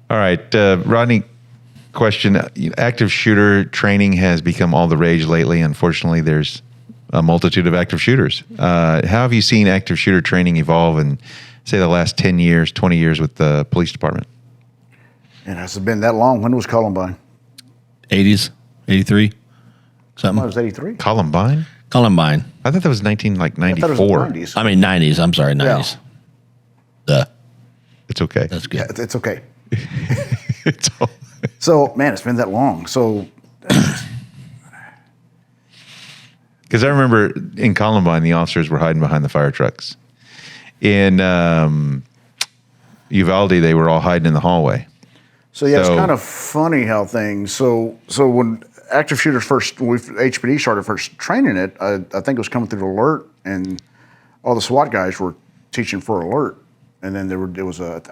All right, Rodney, question. Active shooter training has become all the rage lately. Unfortunately, there's a multitude of active shooters. How have you seen active shooter training evolve in, say, the last 10 years, 20 years with the police department? It hasn't been that long. When was Columbine? 80s, 83, something. It was 83. Columbine? Columbine. I thought that was 94. I thought it was the 90s. I mean, 90s. I'm sorry, 90s. It's okay. That's good. Yeah, it's okay. It's all. So, man, it's been that long. So, Because I remember in Columbine, the officers were hiding behind the fire trucks. In Uvalde, they were all hiding in the hallway. So yeah, it's kind of funny how things. So when active shooters first, when HPD started first training it, I think it was coming through the alert, and all the SWAT guys were teaching for alert, and then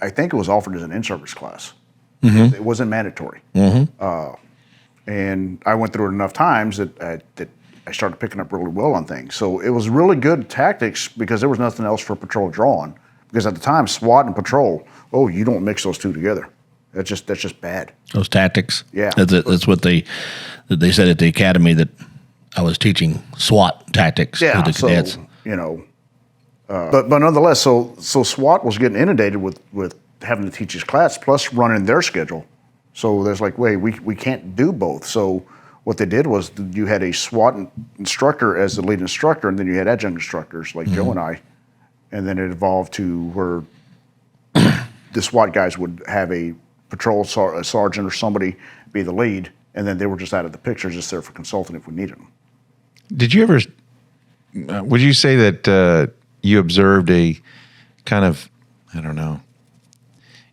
I think it was offered as an in-service class. Mm-hmm. It wasn't mandatory. Mm-hmm. And I went through it enough times that I started picking up really well on things. So it was really good tactics because there was nothing else for patrol to draw on. Because at the time, SWAT and patrol, you don't mix those two together. That's just bad. Those tactics. Yeah. That's what they said at the academy, that I was teaching SWAT tactics to the cadets. But nonetheless, so SWAT was getting inundated with having to teach his class plus running their schedule. So there's like, wait, we can't do both. So what they did was you had a SWAT instructor as the lead instructor, and then you had adjunct instructors like Joe and I, and then it evolved to where the SWAT guys would have a patrol sergeant or somebody be the lead, and then they were just out of the picture, just there for consulting if we needed them. Did you ever? Would you say that you observed a kind of, I don't know,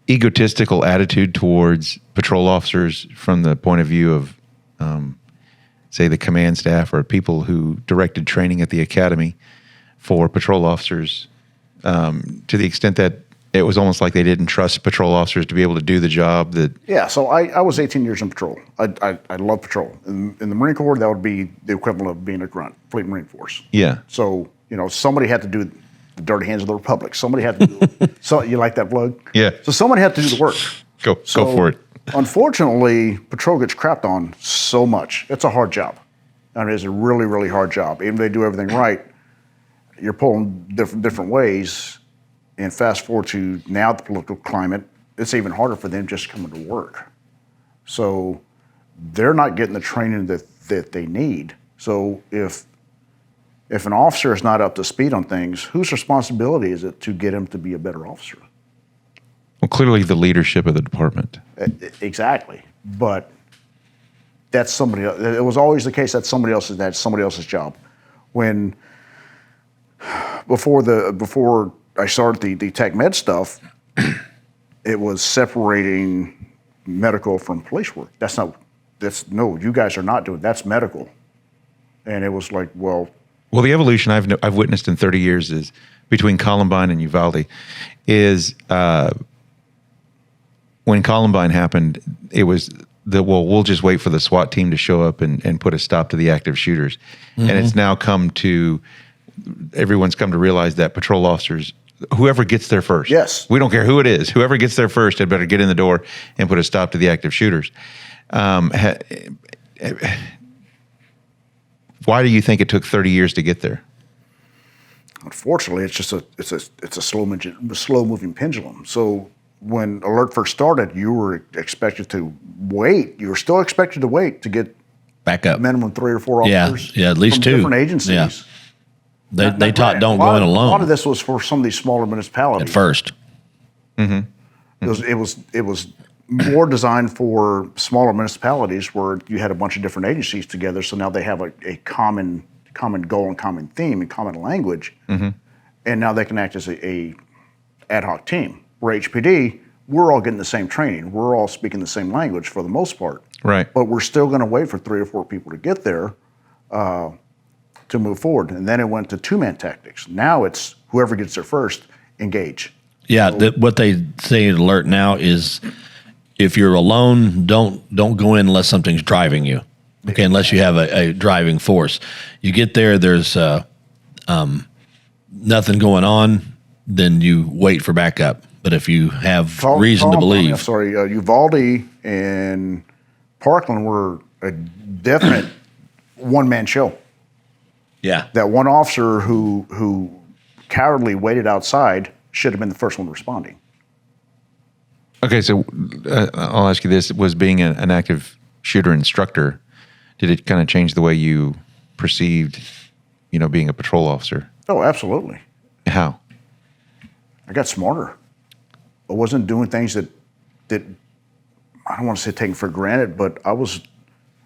egotistical attitude towards patrol officers from the point of view of, say, the command staff or people who directed training at the academy for patrol officers, to the extent that it was almost like they didn't trust patrol officers to be able to do the job that... Yeah, so I was 18 years in patrol. I love patrol. In the Marine Corps, that would be the equivalent of being a grunt, Fleet Marine Force. Yeah. So, somebody had to do the dirty hands of the Republic. Somebody had to do... So, you like that plug? Yeah. So somebody had to do the work. Go for it. Unfortunately, patrol gets crapped on so much. It's a hard job. And it is a really, really hard job. Even if they do everything right, you're pulling different ways. And fast forward to now the political climate, it's even harder for them just coming to work. So they're not getting the training that they need. So if an officer is not up to speed on things, whose responsibility is it to get him to be a better officer? Well, clearly the leadership of the department. Exactly. But that's somebody else. It was always the case that's somebody else's job. Before I started the tech med stuff, it was separating medical from police work. No, you guys are not doing, that's medical. And it was like, well, the evolution I've witnessed in 30 years is between Columbine and Uvalde is, when Columbine happened, it was we'll just wait for the SWAT team to show up and put a stop to the active shooters. Mm-hmm. And it's now everyone's come to realize that patrol officers, whoever gets there first. Yes. We don't care who it is. Whoever gets there first had better get in the door and put a stop to the active shooters. Why do you think it took 30 years to get there? Unfortunately, it's just a slow moving pendulum. So when alert first started, you were expected to wait. You were still expected to wait to get back up minimum 3 or 4 officers. Yeah, at least from 2 different agencies. Yeah. They taught don't go in alone. A lot of this was for some of these smaller municipalities. At first. Mm-hmm. It was more designed for smaller municipalities where you had a bunch of different agencies together. So now they have a common goal and common theme and common language. Mm-hmm. And now they can act as a ad hoc team. Where HPD, we're all getting the same training. We're all speaking the same language for the most part. Right. But we're still going to wait for 3 or 4 people to get there to move forward. And then it went to 2-man tactics. Now it's whoever gets there first, engage. Yeah, what they say in alert now is if you're alone, don't go in unless something's driving you. Okay, unless you have a driving force. You get there, there's nothing going on, then you wait for backup. But if you have reason to believe, Uvalde and Parkland were a definite one-man show. yeah, That one officer who cowardly waited outside should have been the first one responding. Okay, so I'll ask you this: was being an active shooter instructor, did it kind of change the way you perceived, being a patrol officer? Oh, absolutely. How? I got smarter. I wasn't doing things that I don't want to say taken for granted, but I was,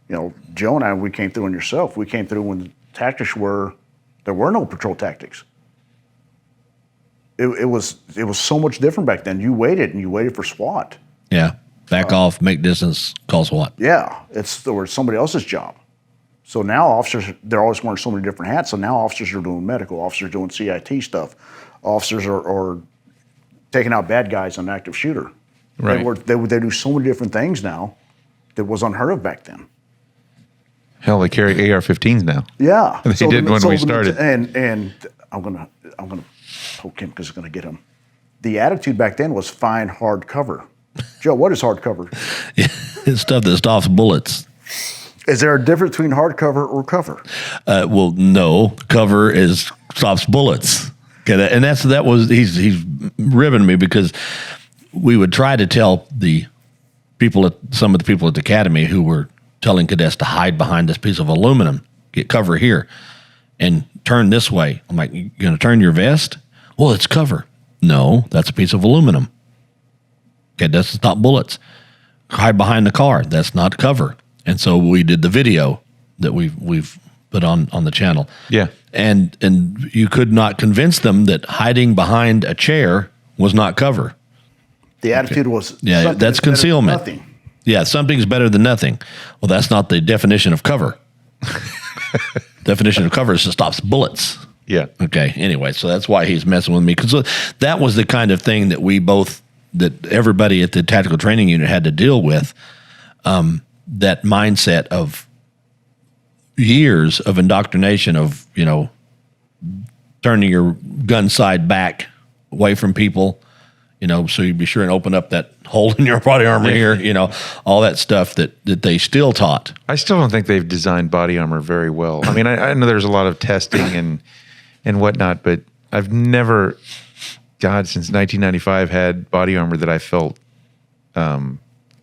Joe and I, we came through, and yourself, we came through when the tactics there were no patrol tactics. It was so much different back then. You waited for SWAT. yeah, back off, make distance, call SWAT. Yeah, it was somebody else's job. So now officers, they're always wearing so many different hats. So now officers are doing medical, officers are doing CIT stuff, officers are taking out bad guys on active shooter. Right. They do so many different things now that was unheard of back then. Hell, they carry AR-15s now. Yeah, They did when we started. And I'm gonna poke him because it's gonna get him. The attitude back then was find hard cover. Joe, what is hard cover? It's stuff that stops bullets. Is there a difference between hard cover or cover? Well, no, cover stops bullets. Okay, and he's ribbing me because we would try to tell some of the people at the academy who were telling cadets to hide behind this piece of aluminum, get cover here, and turn this way. I'm like, you going to turn your vest? Well, it's cover. No, that's a piece of aluminum. Okay, that's to stop bullets. Hide behind the car. That's not cover. And so we did the video that we've put on the channel. Yeah. And you could not convince them that hiding behind a chair was not cover. The attitude was that's concealment. Nothing. Yeah, something's better than nothing. Well, that's not the definition of cover. Definition of cover is it stops bullets. Yeah. Okay. Anyway, so that's why he's messing with me because that was the kind of thing that everybody at the tactical training unit had to deal with. That mindset of years of indoctrination of, turning your gun side back away from people, so you'd be sure and open up that hole in your body armor here, all that stuff that they still taught. I still don't think they've designed body armor very well. I mean, I know there's a lot of testing and whatnot, but I've never, since 1995, had body armor that I felt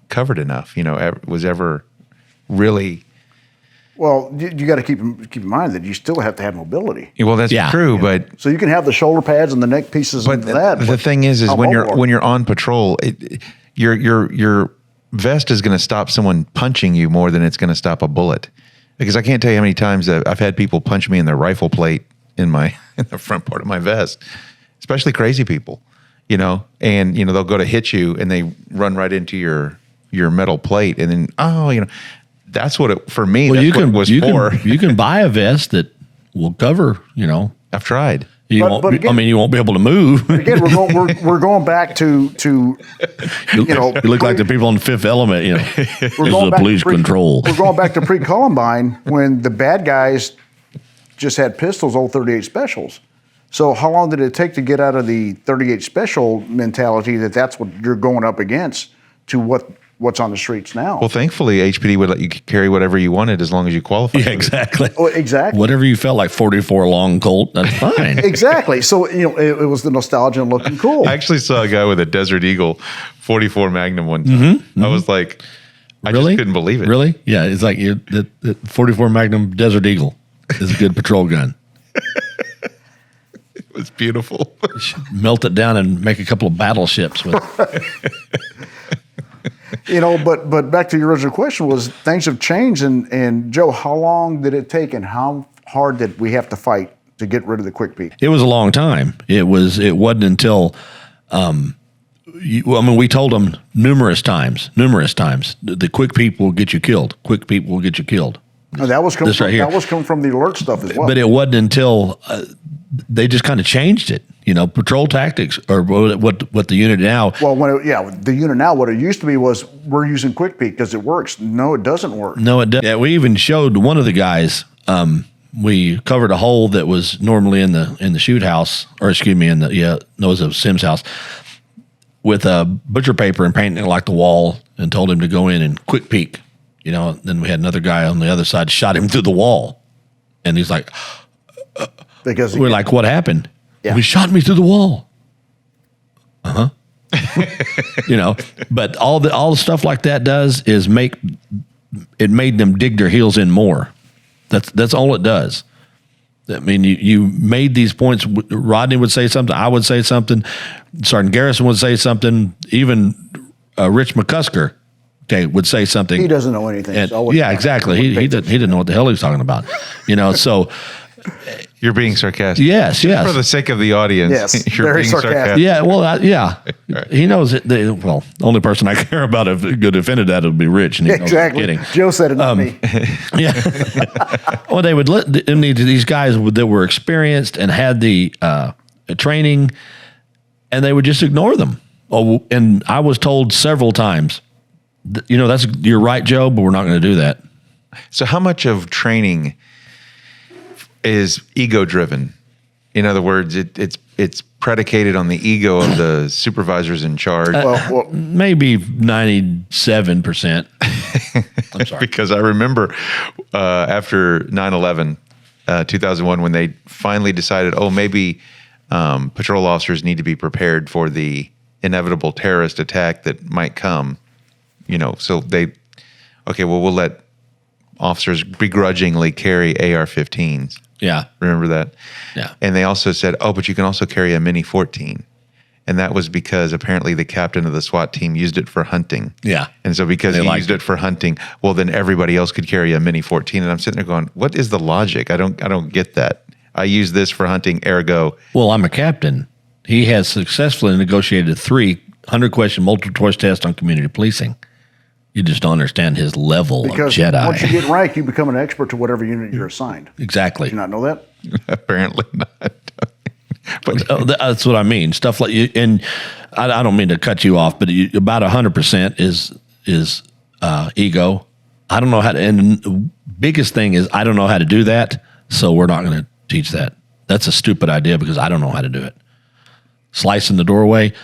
covered enough, was ever really. Well, you got to keep in mind that you still have to have mobility. Well, that's true, but so you can have the shoulder pads and the neck pieces. But the thing is when you're on patrol, your vest is going to stop someone punching you more than it's going to stop a bullet. Because I can't tell you how many times I've had people punch me in their rifle plate in the front part of my vest, especially crazy people, and they'll go to hit you and they run right into your metal plate, and then that's what it for me. Well, that's you can buy a vest that will cover. I've tried. You won't be able to move. Again, we're going back to you look like the people in Fifth Element. This is a police control. We're going back to pre-Columbine when the bad guys just had pistols, old 38 specials. So how long did it take to get out of the 38 special mentality that's what you're going up against to what's on the streets now? Well, thankfully, HPD would let you carry whatever you wanted as long as you qualified. Yeah, exactly. Oh, exactly. Whatever you felt like 44 long Colt, that's fine. Exactly. So, it was the nostalgia and looking cool. I actually saw a guy with a Desert Eagle 44 Magnum one time. Mm-hmm. I was like, I just couldn't believe it. Really? Yeah, it's like the 44 Magnum Desert Eagle is a good patrol gun. It was beautiful. Melt it down and make a couple of battleships with it. But back to your original question was things have changed and Joe, how long did it take and how hard did we have to fight to get rid of the quick peek? It was a long time. It wasn't until we told them numerous times, the quick peek will get you killed. Quick peek will get you killed. No, that was coming from the alert stuff as well. But it wasn't until they just kind of changed it. Patrol tactics or what the unit now. Well, the unit now, what it used to be was we're using quick peek because it works. No, it doesn't work. No, it doesn't. Yeah, we even showed one of the guys. We covered a hole that was normally in the shoot house, or excuse me, it was a Sims house. with a butcher paper and painting it like the wall, and told him to go in and quick peek. Then we had another guy on the other side shot him through the wall, and he's like, because we're like, what happened? Yeah. He shot me through the wall. But all the stuff like that does is made them dig their heels in more. That's all it does. I mean, you made these points. Rodney would say something. I would say something. Sergeant Garrison would say something. Even Rich McCusker, would say something. He doesn't know anything. Exactly. He didn't know what the hell he was talking about. So You're being sarcastic. Yes. For the sake of the audience. Yes, You're very being sarcastic. Yeah. Well, Right. He knows it. The only person I care about if good offended that would be Rich. And he knows I'm kidding. Joe said it, not me. Yeah. Well, they would let these guys that were experienced and had the training, and they would just ignore them. Oh, and I was told several times, you're right, Joe, but we're not going to do that. So how much of training is ego driven? In other words, it's predicated on the ego of the supervisors in charge. Maybe 97%. I'm sorry. Because I remember after 9/11, 2001, when they finally decided, maybe patrol officers need to be prepared for the inevitable terrorist attack that might come. So we'll let officers begrudgingly carry AR-15s. Yeah. Remember that? Yeah. And they also said, but you can also carry a Mini 14. And that was because apparently the captain of the SWAT team used it for hunting. Yeah. And so because he used it for hunting, well, then everybody else could carry a Mini 14. And I'm sitting there going, what is the logic? I don't get that. I use this for hunting, ergo. Well, I'm a captain. He has successfully negotiated 3 100-question multiple choice tests on community policing. You just don't understand his level of Jedi. Once you get rank, you become an expert to whatever unit you're assigned. Exactly. Did you not know that? Apparently not. But that's what I mean. Stuff like you, and I don't mean to cut you off, but about 100% is ego. I don't know how to. And the biggest thing is I don't know how to do that, so we're not going to teach that. That's a stupid idea because I don't know how to do it. Slicing the doorway,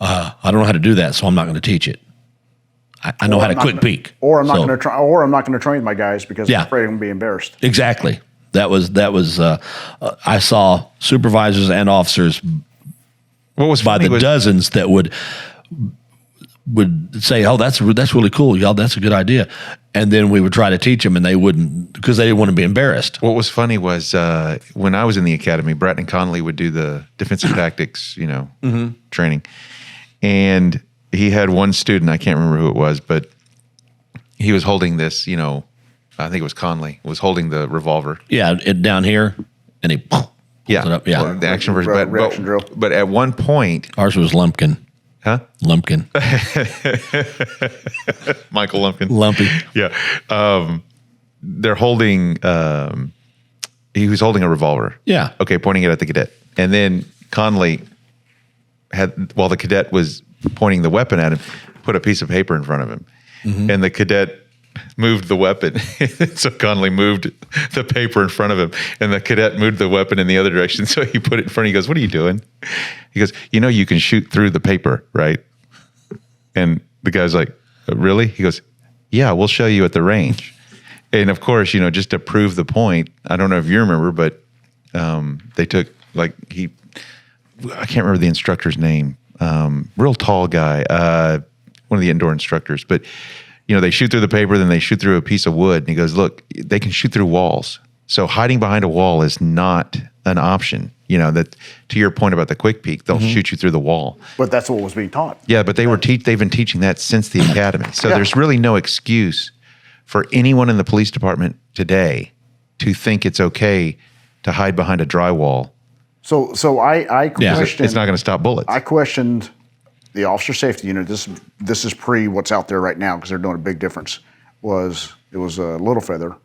I don't know how to do that, so I'm not going to teach it. I know how to quick peek. Or I'm not going to try. Or I'm not going to train my guys because I'm afraid I'm going to be embarrassed. Exactly. That was. I saw supervisors and officers. What was by the dozens that would say, "Oh, that's really cool, y'all. That's a good idea," and then we would try to teach them, and they wouldn't because they didn't want to be embarrassed. What was funny was when I was in the academy, Bratton and Connolly would do the defensive tactics, training, and he had one student, I can't remember who it was, but he was holding this, I think it was Conley, was holding the revolver. Yeah, down here, and he pulls it up. Yeah, well, the action version. Reaction drill. But at one point, ours was Lumpkin. Huh? Lumpkin. Michael Lumpkin. Lumpy. Yeah. They're holding, he was holding a revolver. Yeah. Okay, pointing it at the cadet. And then Conley while the cadet was pointing the weapon at him, put a piece of paper in front of him. Mm-hmm. And the cadet moved the weapon. So Conley moved the paper in front of him, and the cadet moved the weapon in the other direction. So he put it in front. He goes, "What are you doing?" He goes, "You can shoot through the paper, right?" And the guy's like, "Really?" He goes, "Yeah, we'll show you at the range." And of course, just to prove the point, I don't know if you remember, but they took I can't remember the instructor's name. Real tall guy, one of the indoor instructors, but they shoot through the paper, then they shoot through a piece of wood. And he goes, "Look, they can shoot through walls. So hiding behind a wall is not an option. That to your point about the quick peek, they'll shoot you through the wall." But that's what was being taught. Yeah, but they've been teaching that since the academy. So there's really no excuse for anyone in the police department today to think it's okay to hide behind a drywall. So I questioned. It's not going to stop bullets. I questioned the officer safety unit. This is pre what's out there right now because they're doing a big difference. It was a Little Feather,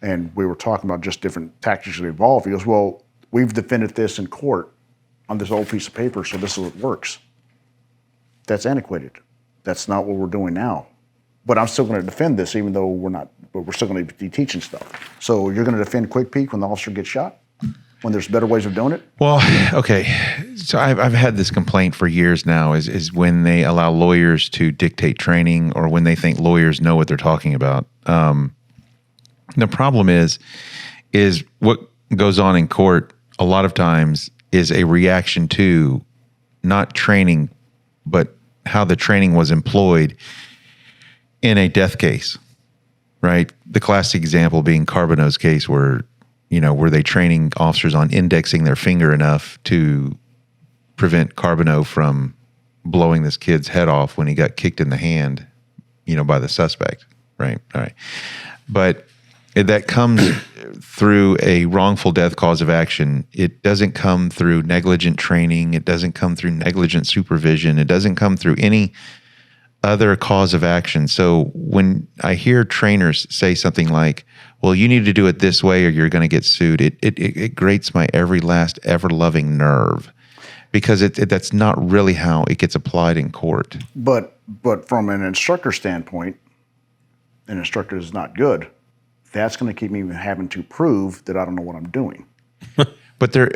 and we were talking about just different tactics that evolve. He goes, "Well, we've defended this in court on this old piece of paper, so this is what works." That's antiquated. That's not what we're doing now. But I'm still going to defend this, even though we're not. But we're still going to be teaching stuff. So you're going to defend quick peek when the officer gets shot? When there's better ways of doing it? Well, okay. So I've had this complaint for years now is when they allow lawyers to dictate training or when they think lawyers know what they're talking about. The problem is what goes on in court a lot of times is a reaction to not training, but how the training was employed in a death case, right? The classic example being Carbonneau's case where, were they training officers on indexing their finger enough to prevent Carbonneau from blowing this kid's head off when he got kicked in the hand, by the suspect, right? All right. But that comes through a wrongful death cause of action. It doesn't come through negligent training. It doesn't come through negligent supervision. It doesn't come through any other cause of action. So when I hear trainers say something like, well, you need to do it this way or you're going to get sued, it grates my every last ever-loving nerve because that's not really how it gets applied in court. But from an instructor standpoint, an instructor is not good. That's going to keep me having to prove that I don't know what I'm doing. But they're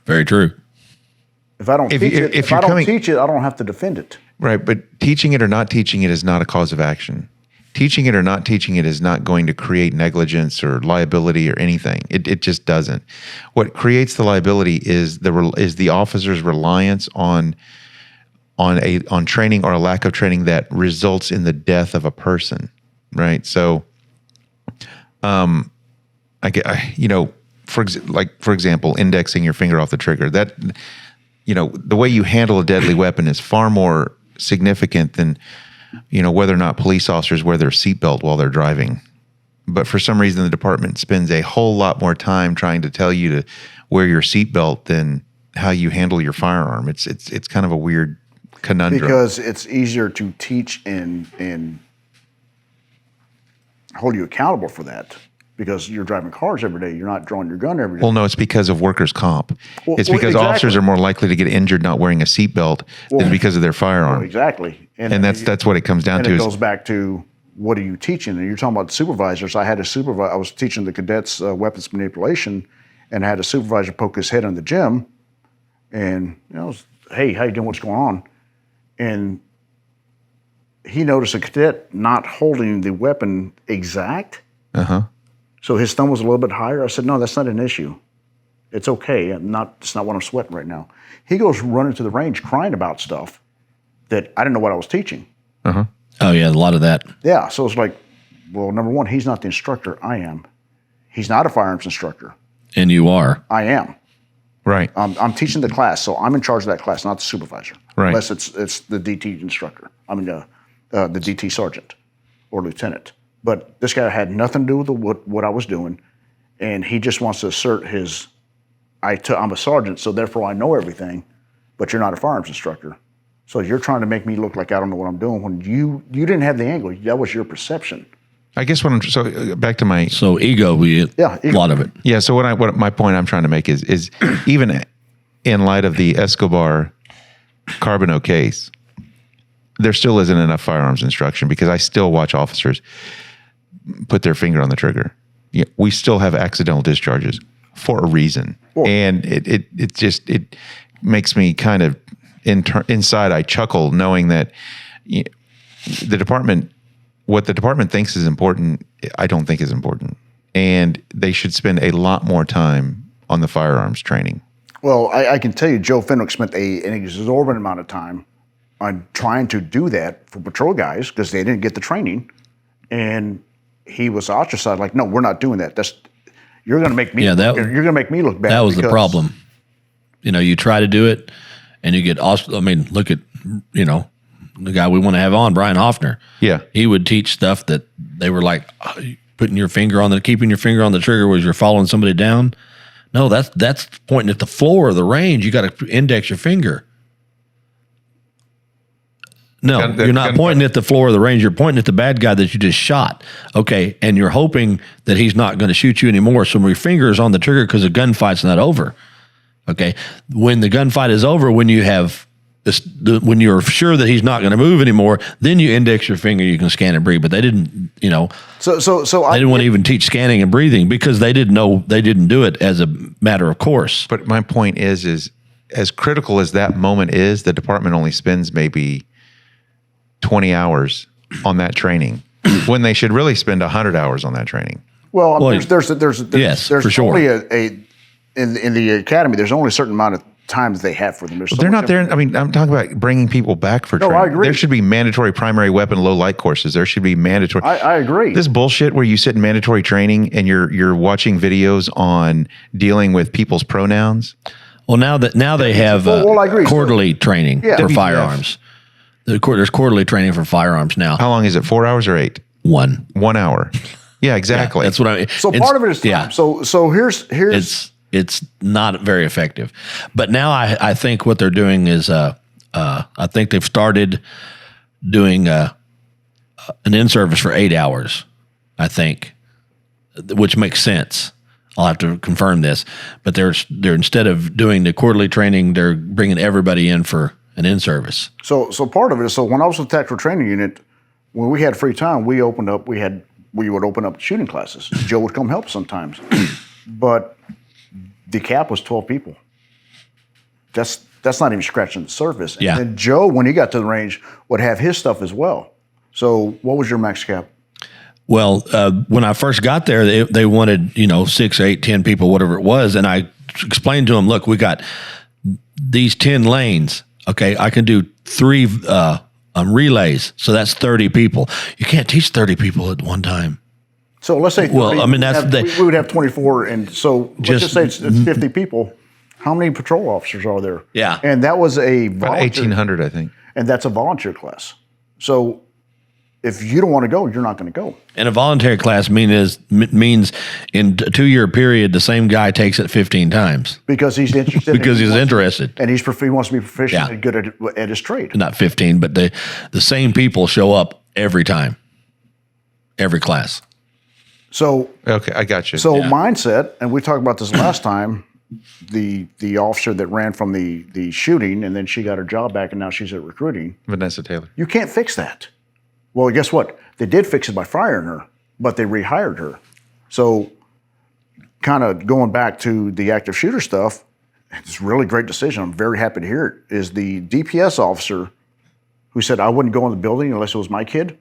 very true. If I don't teach it, I don't have to defend it. Right, but teaching it or not teaching it is not a cause of action. Teaching it or not teaching it is not going to create negligence or liability or anything. It just doesn't. What creates the liability is the officer's reliance on training or a lack of training that results in the death of a person. Right, so. For example, indexing your finger off the trigger, that, the way you handle a deadly weapon is far more significant than, whether or not police officers wear their seatbelt while they're driving. But for some reason, the department spends a whole lot more time trying to tell you to wear your seatbelt than how you handle your firearm. It's kind of a weird conundrum. Because it's easier to teach and hold you accountable for that because you're driving cars every day. You're not drawing your gun every day. Well, no, it's because of workers' comp. It's because exactly. Officers are more likely to get injured not wearing a seatbelt than because of their firearm. Well, exactly. And that's what it comes down to. And it goes back to what are you teaching? And you're talking about supervisors. I was teaching the cadets weapons manipulation, and I had a supervisor poke his head in the gym, and hey, how you doing? What's going on? And he noticed a cadet not holding the weapon exact. So his thumb was a little bit higher. I said, no, that's not an issue. It's okay. It's not what I'm sweating right now. He goes running to the range crying about stuff that I didn't know what I was teaching. Oh, yeah, a lot of that. Yeah, so it's like, well, number one, he's not the instructor. I am. He's not a firearms instructor. And you are. I am. Right. I'm teaching the class, so I'm in charge of that class, not the supervisor. Right. Unless it's the DT instructor. I mean, the DT sergeant or lieutenant. But this guy had nothing to do with what I was doing, and he just wants to assert I'm a sergeant, so therefore I know everything, but you're not a firearms instructor. So you're trying to make me look like I don't know what I'm doing when you didn't have the angle. That was your perception. I guess back to my ego, ego. A lot of it. Yeah. So what my point I'm trying to make is even in light of the Escobar Carbonneau case, there still isn't enough firearms instruction because I still watch officers put their finger on the trigger. Yeah, we still have accidental discharges for a reason, and it makes me kind of inside. I chuckle knowing that the department. What the department thinks is important, I don't think is important. And they should spend a lot more time on the firearms training. Well, I can tell you Joe Fenwick spent an exorbitant amount of time on trying to do that for patrol guys because they didn't get the training. And he was ostracized, like, no, we're not doing that. You're going to make me you're going to make me look bad. That was the problem. You try to do it and you get look at, the guy we want to have on, Brian Hoffner. Yeah. He would teach stuff that they were like keeping your finger on the trigger was you're following somebody down. No, that's pointing at the floor of the range. You got to index your finger. No, you're not pointing at the floor of the range. You're pointing at the bad guy that you just shot. Okay. And you're hoping that he's not going to shoot you anymore. So your finger is on the trigger because the gunfight's not over. Okay. When the gunfight is over, when you have when you're sure that he's not going to move anymore, then you index your finger. You can scan and breathe. But they didn't, So they didn't want to even teach scanning and breathing because they didn't know they didn't do it as a matter of course. But my point is as critical as that moment is, the department only spends maybe 20 hours on that training when they should really spend 100 hours on that training. Well, Yes, there's for sure. only in the academy. There's only a certain amount of time that they have for them. There's so They're much not there. I mean, I'm talking about bringing people back for training. I agree. There should be mandatory primary weapon low light courses. There should be mandatory. I agree. This bullshit where you sit in mandatory training and you're watching videos on dealing with people's pronouns. Well, now they have I agree. quarterly training for WTF. firearms. There's quarterly training for firearms now. How long is it? 4 hours or 8? 1 hour. Yeah, exactly. That's what I mean. So part of it is time. Yeah. So here's It's not very effective. But now I think what they're doing is I think they've started doing an in-service for 8 hours, I think, which makes sense. I'll have to confirm this. But they're instead of doing the quarterly training, they're bringing everybody in for an in-service. So part of it is, so when I was with the tactical training unit, when we had free time, we would open up shooting classes. Joe would come help sometimes. But the cap was 12 people. That's not even scratching the surface. Yeah. And then Joe, when he got to the range, would have his stuff as well. So what was your max cap? Well, when I first got there, they wanted 6, 8, 10 people, whatever it was, and I explained to them, look, we got these 10 lanes. Okay, I can do 3 relays, so that's 30 people. You can't teach 30 people at one time. So let's say 30, Well, I mean, we would have 24, and so let's just say it's 50 people. How many patrol officers are there? Yeah. And that was a About volunteer, 1,800, I think. and that's a volunteer class. So if you don't want to go, you're not going to go. And a voluntary class means in a 2-year period, the same guy takes it 15 times Because he's interested. because he's interested. And he wants to be proficient Yeah. and good at his trade. Not 15, but the same people show up every time, every class. So Okay, I got you. mindset, and we talked about this last time, the officer that ran from the shooting, and then she got her job back, and now she's at recruiting. Vanessa Taylor. You can't fix that. Well, guess what? They did fix it by firing her, but they rehired her. So kind of going back to the active shooter stuff, it's a really great decision. I'm very happy to hear it, is the DPS officer who said, I wouldn't go in the building unless it was my kid.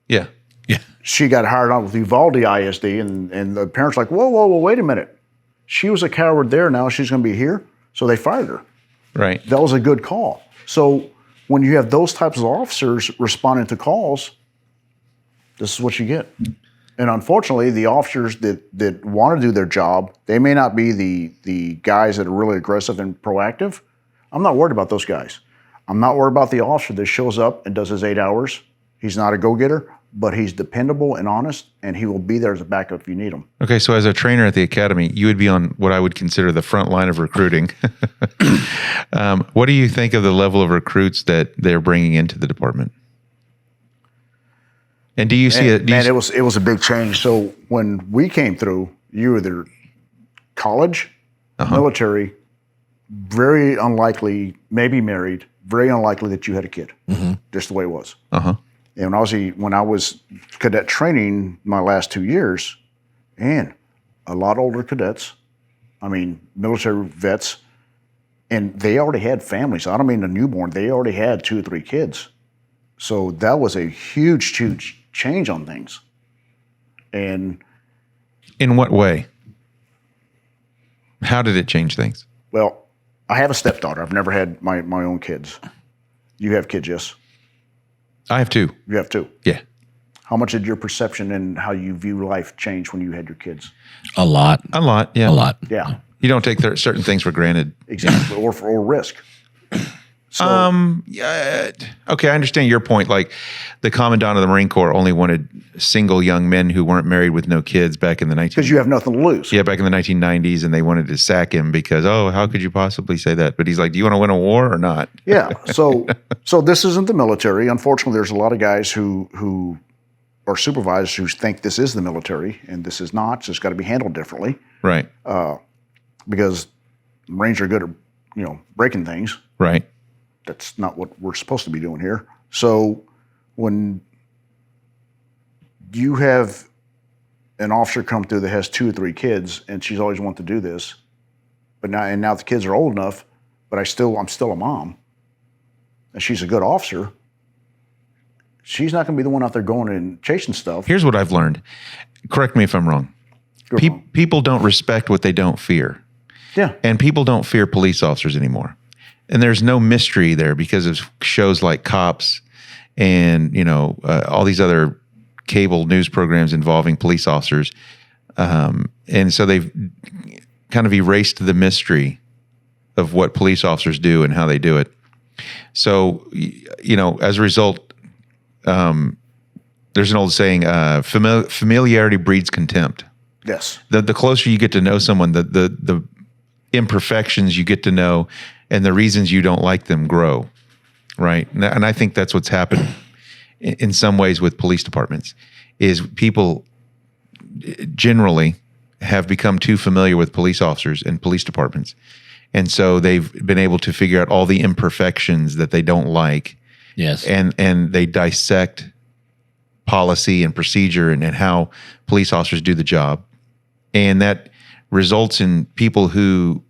Yeah. Yeah. She got hired on with Uvalde ISD, and the parents were like, whoa, wait a minute. She was a coward there, now she's going to be here? So they fired her. Right. That was a good call. So when you have those types of officers responding to calls, this is what you get. And unfortunately, the officers that want to do their job, they may not be the guys that are really aggressive and proactive. I'm not worried about those guys. I'm not worried about the officer that shows up and does his 8 hours. He's not a go-getter, but he's dependable and honest, and he will be there as a backup if you need him. Okay, so as a trainer at the academy, you would be on what I would consider the front line of recruiting. What do you think of the level of recruits that they're bringing into the department? And do you see it? Man, it was a big change. So when we came through, you were either college, military, very unlikely, maybe married, very unlikely that you had a kid. Just the way it was. And when I was cadet training my last 2 years, and a lot older cadets, I mean, military vets, and they already had families. I don't mean a newborn. They already had 2 or 3 kids. So that was a huge change on things. And in what way? How did it change things? well, I have a stepdaughter. I've never had my own kids. You have kids, yes? I have 2. You have 2. Yeah. How much did your perception and how you view life change when you had your kids? A lot. A lot. Yeah. A lot. Yeah, You don't take certain things for granted. exactly. or risk. So, Yeah. Okay, I understand your point. Like the commandant of the Marine Corps only wanted single young men who weren't married with no kids back in the because you have nothing to lose. back in the 1990s, and they wanted to sack him because, how could you possibly say that? But he's like, do you want to win a war or not? Yeah. So this isn't the military. Unfortunately, there's a lot of guys who are supervisors who think this is the military, and this is not. So it's got to be handled differently Right. because Marines are good at breaking things. Right. That's not what we're supposed to be doing here. So when you have an officer come through that has 2 or 3 kids, and she's always wanted to do this, but now the kids are old enough, but I'm still a mom, and she's a good officer. She's not going to be the one out there going and chasing stuff. Here's what I've learned. Correct me if I'm wrong. People don't respect what they don't fear. Yeah. And people don't fear police officers anymore. And there's no mystery there because of shows like Cops and, all these other cable news programs involving police officers. And so they've kind of erased the mystery of what police officers do and how they do it. So, as a result, there's an old saying, familiarity breeds contempt. Yes. The closer you get to know someone, the imperfections you get to know and the reasons you don't like them grow, right? And I think that's what's happened in some ways with police departments, is people generally have become too familiar with police officers and police departments. And so they've been able to figure out all the imperfections that they don't like. Yes. And they dissect policy and procedure and how police officers do the job. And that results in people who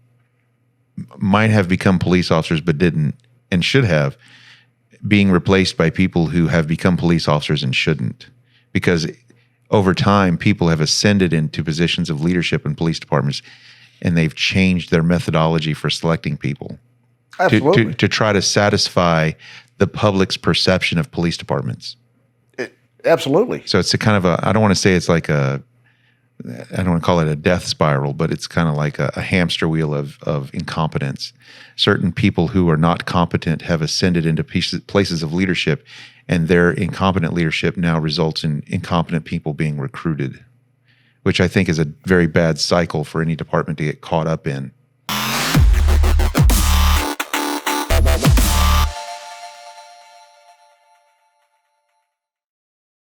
might have become police officers but didn't and should have, being replaced by people who have become police officers and shouldn't. Because over time, people have ascended into positions of leadership in police departments, and they've changed their methodology for selecting people to try to satisfy the public's perception of police departments. Absolutely. So it's a kind of I don't want to say it's like I don't want to call it a death spiral, but it's kind of like a hamster wheel of incompetence. Certain people who are not competent have ascended into places of leadership, and their incompetent leadership now results in incompetent people being recruited, which I think is a very bad cycle for any department to get caught up in.